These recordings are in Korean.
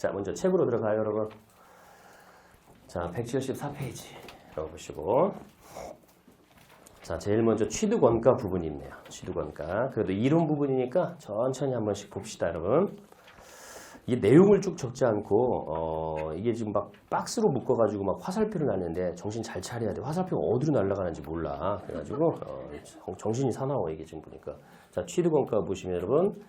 자, 먼저 책으로 들어가요, 여러분. 자, 174페이지라고 보시고. 자, 제일 먼저 취득원가 부분이 있네요. 취득원가. 그래도 이론 부분이니까 천천히 한 번씩 봅시다, 여러분. 이게 내용을 쭉 적지 않고, 이게 지금 막 박스로 묶어가지고 막 화살표를 놨는데 정신 잘 차려야 돼. 화살표가 어디로 날아가는지 몰라. 그래가지고, 정신이 사나워, 이게 지금 보니까. 자, 취득원가 보시면 여러분.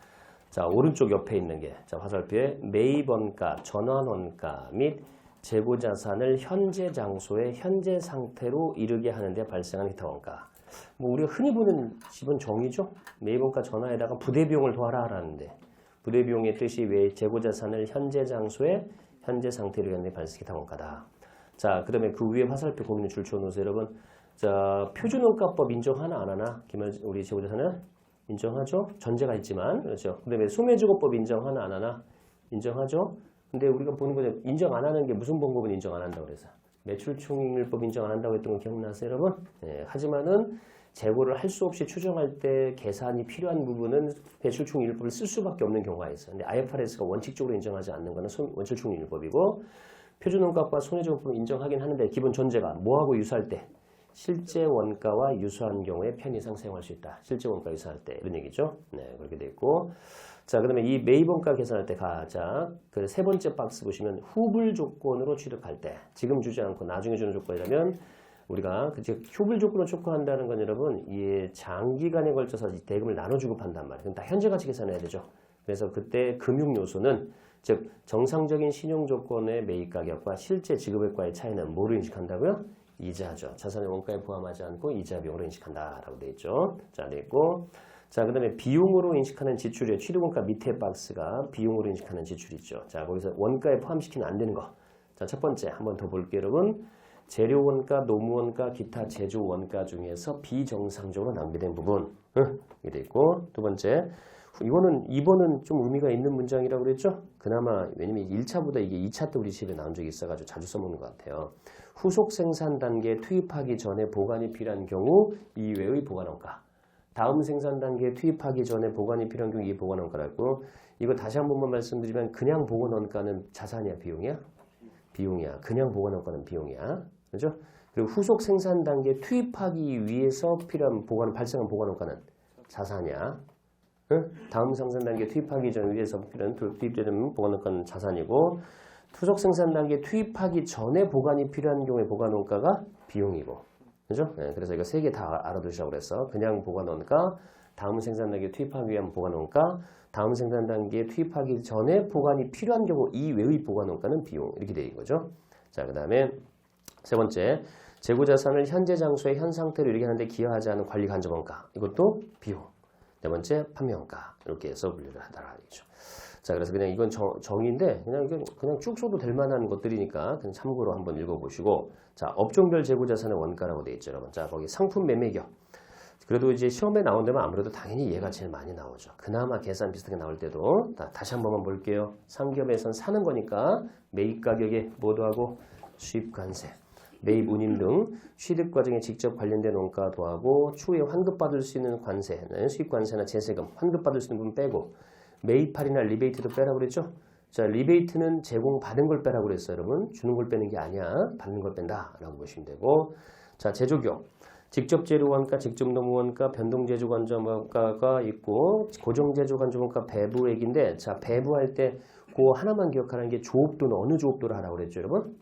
자, 오른쪽 옆에 있는 게, 자, 화살표에 매입원가, 전환원가 및 재고자산을 현재 장소의 현재 상태로 이르게 하는데 발생하는 기타 원가. 뭐 우리가 흔히 보는 기본 정의죠. 매입원가 전환에다가 부대비용을 더하라라는데 부대비용의 뜻이 왜 재고자산을 현재 장소의 현재 상태로 이르게 하는데 발생하는 기타 원가다. 자, 그 다음에 그 위에 화살표 고민을 줄쳐 놓으세요, 여러분. 자, 표준원가법 인정하나 안 하나? 우리 재고자산을 인정하죠. 전제가 있지만 그렇죠. 그 다음에 소매주거법 인정하나 안 하나? 인정하죠. 근데 우리가 보는 거는 인정 안 하는 게 무슨 방법은 인정 안 한다고 그래서 매출총익률법 인정 안 한다고 했던 거 기억나세요, 여러분? 네, 하지만은 재고를 할 수 없이 추정할 때 계산이 필요한 부분은 매출총익률법을 쓸 수밖에 없는 경우가 있어요. 근데 IFRS가 원칙적으로 인정하지 않는 거는 원칙총익률법이고 표준원가과 손해주거법을 인정하긴 하는데 기본 전제가 뭐하고 유사할 때? 실제 원가와 유사한 경우에 편의상 사용할 수 있다. 실제 원가 유사할 때 이런 얘기죠. 네, 그렇게 돼 있고. 자, 그다음에 이 매입원가 계산할 때 가자. 그 세 번째 박스 보시면 후불 조건으로 취득할 때 지금 주지 않고 나중에 주는 조건이라면 우리가 후불 조건으로 취득한다는 건 여러분 이 장기간에 걸쳐서 이 대금을 나눠주고 판단 말이에요. 그럼 다 현재 가치 계산해야 되죠. 그래서 그때 금융 요소는 즉 정상적인 신용 조건의 매입 가격과 실제 지급액과의 차이는 뭐로 인식한다고요? 이자죠. 자산의 원가에 포함하지 않고 이자 비용으로 인식한다라고 되어 있죠. 자, 되어 있고. 자, 그 다음에 비용으로 인식하는 지출이에요. 취득원가 밑에 박스가 비용으로 인식하는 지출이 있죠. 자, 거기서 원가에 포함시키면 안 되는 거. 자, 첫 번째 한번 더 볼게요, 여러분. 재료원가, 노무원가, 기타 제조원가 중에서 비정상적으로 낭비된 부분. 이게 되어 있고. 두 번째. 이거는 2번은 좀 의미가 있는 문장이라고 그랬죠? 그나마 왜냐면 1차보다 이게 2차 때 우리 집에 나온 적이 있어가지고 자주 써먹는 것 같아요. 후속 생산 단계에 투입하기 전에 보관이 필요한 경우 이외의 보관원가. 다음 생산 단계에 투입하기 전에 보관이 필요한 경우 이 보관원가라고. 이거 다시 한 번만 말씀드리면 그냥 보관원가는 자산이야, 비용이야? 비용이야. 그냥 보관원가는 비용이야. 그죠? 그리고 후속 생산 단계에 투입하기 위해서 필요한 발생한 보관원가는 자산이야. 응? 다음 생산 단계에 투입하기 전에 위해서 필요한 투입되는 보관원가는 자산이고 후속 생산 단계에 투입하기 전에 보관이 필요한 경우에 보관원가가 비용이고. 그죠? 네, 그래서 이거 세 개 다 알아두시라고 그랬어. 그냥 보관원가, 다음 생산 단계에 투입하기 위한 보관원가, 다음 생산 단계에 투입하기 전에 보관이 필요한 경우 이외의 보관원가는 비용. 이렇게 되어 있는 거죠. 자, 그 다음에 세 번째, 재고자산을 현재 장소의 현 상태로 이렇게 하는데 기여하지 않은 관리 간접원가. 이것도 비용. 네 번째, 판매원가. 이렇게 해서 분류를 하더라. 그렇죠. 자, 그래서 그냥 이건 정의인데 그냥 쭉 써도 될 만한 것들이니까 그냥 참고로 한번 읽어보시고. 자, 업종별 재고자산의 원가라고 되어 있죠, 여러분. 자, 거기 상품 매매격. 그래도 이제 시험에 나온 데면 아무래도 당연히 얘가 제일 많이 나오죠. 그나마 계산 비슷하게 나올 때도. 다시 한 번만 볼게요. 상기업에선 사는 거니까 매입 가격에 뭐도하고 수입관세, 매입 운임 등 취득 과정에 직접 관련된 원가 더하고 추후에 환급받을 수 있는 관세는 수입관세나 제세금, 환급받을 수 있는 부분 빼고 매입 할인이나 리베이트도 빼라고 그랬죠? 자, 리베이트는 제공받은 걸 빼라고 그랬어요, 여러분. 주는 걸 빼는 게 아니야. 받는 걸 뺀다라고 보시면 되고. 자, 제조기업. 직접 재료원가, 직접 노무원가, 변동제조간접원가가 있고 고정제조간접원가 배부액인데 자, 배부할 때 그거 하나만 기억하라는 게 조업도는 어느 조업도를 하라고 그랬죠, 여러분?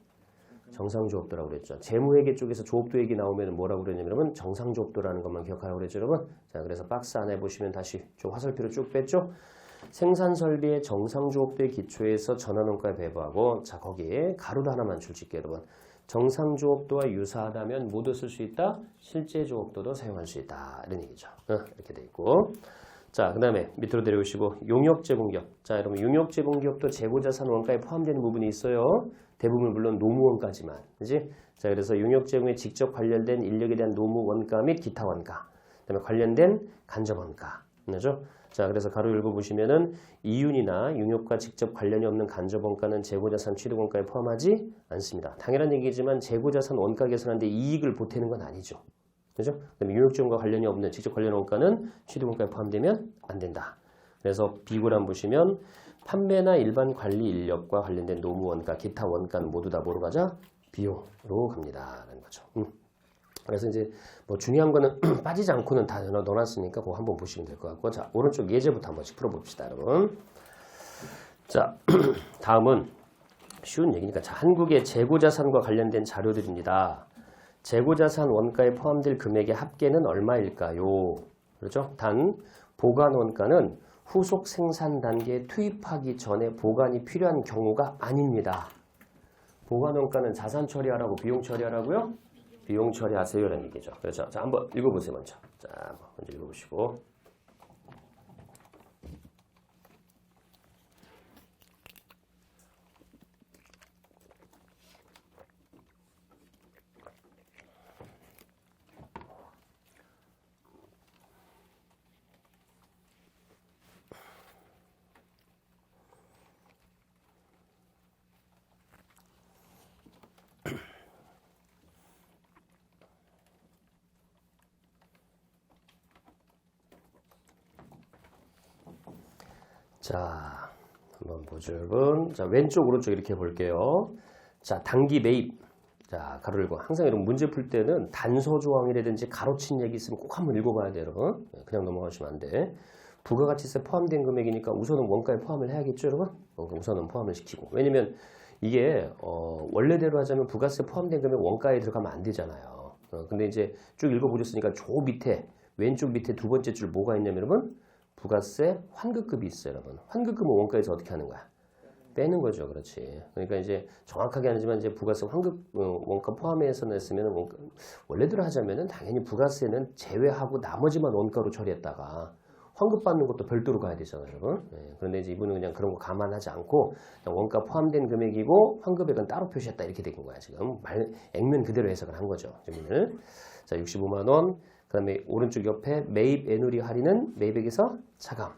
정상조업도라고 그랬죠. 재무회계 쪽에서 조업도 얘기 나오면 뭐라고 그랬냐면 여러분 정상조업도라는 것만 기억하라고 그랬죠, 여러분. 자, 그래서 박스 안에 보시면 다시 저 화살표로 쭉 뺐죠. 생산설비의 정상조업도의 기초에서 전환원가에 배부하고 자, 거기에 가로도 하나만 줄칠게요, 여러분. 정상조업도와 유사하다면 모두 쓸 수 있다. 실제조업도도 사용할 수 있다. 이런 얘기죠. 이렇게 돼 있고. 자, 그 다음에 밑으로 내려오시고 용역제공기업. 자, 여러분 용역제공기업도 재고자산 원가에 포함되는 부분이 있어요. 대부분 물론 노무원가지만. 그지? 자, 그래서 용역제공에 직접 관련된 인력에 대한 노무원가 및 기타 원가. 그 다음에 관련된 간접원가. 그죠? 자, 그래서 가로 읽어보시면은 이윤이나 용역과 직접 관련이 없는 간접원가는 재고자산 취득원가에 포함하지 않습니다. 당연한 얘기지만 재고자산 원가 계산하는데 이익을 보태는 건 아니죠. 그죠? 그다음에 용역지원과 관련이 없는 직접 관련 원가는 취득원가에 포함되면 안 된다. 그래서 비고란 보시면 판매나 일반 관리 인력과 관련된 노무 원가, 기타 원가는 모두 다 뭐로 가자? 비용으로 갑니다. 라는 거죠. 그래서 이제 뭐 중요한 거는 빠지지 않고는 다 넣어놨으니까 그거 한번 보시면 될 것 같고. 자, 오른쪽 예제부터 한 번씩 풀어봅시다, 여러분. 자, 다음은 쉬운 얘기니까. 자, 한국의 재고자산과 관련된 자료들입니다. 재고자산 원가에 포함될 금액의 합계는 얼마일까요? 그렇죠? 단, 보관 원가는 후속 생산 단계에 투입하기 전에 보관이 필요한 경우가 아닙니다. 보관 원가는 자산 처리하라고 비용 처리하라고요? 비용 처리하세요라는 얘기죠. 그렇죠? 자, 한번 읽어보세요, 먼저. 자, 먼저 읽어보시고. 자, 한번 보죠, 여러분. 자, 왼쪽, 오른쪽 이렇게 볼게요. 자, 단기 매입. 자, 가로 열고. 항상 여러분 문제 풀 때는 단서 조항이라든지 가로친 얘기 있으면 꼭 한번 읽어봐야 돼요, 여러분. 그냥 넘어가시면 안 돼. 부가가치세 포함된 금액이니까 우선은 원가에 포함을 해야겠죠, 여러분? 우선은 포함을 시키고. 왜냐면 이게 원래대로 하자면 부가세 포함된 금액 원가에 들어가면 안 되잖아요. 근데 이제 쭉 읽어보셨으니까 저 밑에, 왼쪽 밑에 두 번째 줄 뭐가 있냐면 여러분? 부가세 환급급이 있어요, 여러분. 환급급은 원가에서 어떻게 하는 거야? 빼는 거죠, 그렇지. 그러니까 이제 정확하게 아니지만 이제 부가세 환급 원가 포함해서 냈으면 원래대로 하자면은 당연히 부가세는 제외하고 나머지만 원가로 처리했다가 환급 받는 것도 별도로 가야 되잖아요, 여러분. 네, 그런데 이제 이분은 그냥 그런 거 감안하지 않고 그냥 원가 포함된 금액이고 환급액은 따로 표시했다 이렇게 된 거야 지금. 액면 그대로 해석을 한 거죠, 지금은. 자, 65만 원. 그 다음에 오른쪽 옆에 매입 애누리 할인은 매입액에서 차감.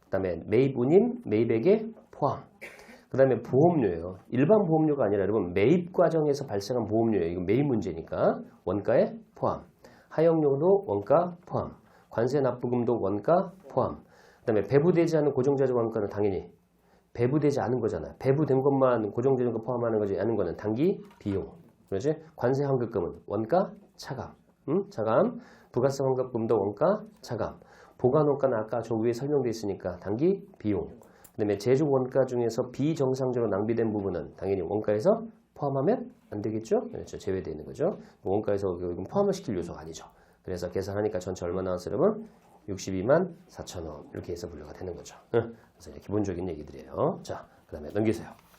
그 다음에 매입 운임, 매입액에 포함. 그 다음에 보험료예요. 일반 보험료가 아니라 여러분 매입 과정에서 발생한 보험료예요. 이건 매입 문제니까 원가에 포함. 하역료도 원가 포함. 관세 납부금도 원가 포함. 그 다음에 배부되지 않은 고정자재 원가는 당연히 배부되지 않은 거잖아요. 배부된 것만 고정자재가 포함하는 거지 않은 거는 단기 비용. 그렇지? 관세 환급금은 원가 차감. 차감. 부가세 환급금도 원가 차감. 보관 원가는 아까 저 위에 설명되어 있으니까 단기 비용. 그 다음에 제조 원가 중에서 비정상적으로 낭비된 부분은 당연히 원가에서 포함하면 안 되겠죠? 그렇죠. 제외되어 있는 거죠. 원가에서 포함을 시킬 요소가 아니죠. 그래서 계산하니까 전체 얼마 나왔어요, 여러분? 62만 4천 원. 이렇게 해서 분류가 되는 거죠. 그래서 기본적인 얘기들이에요. 자, 그 다음에 넘기세요.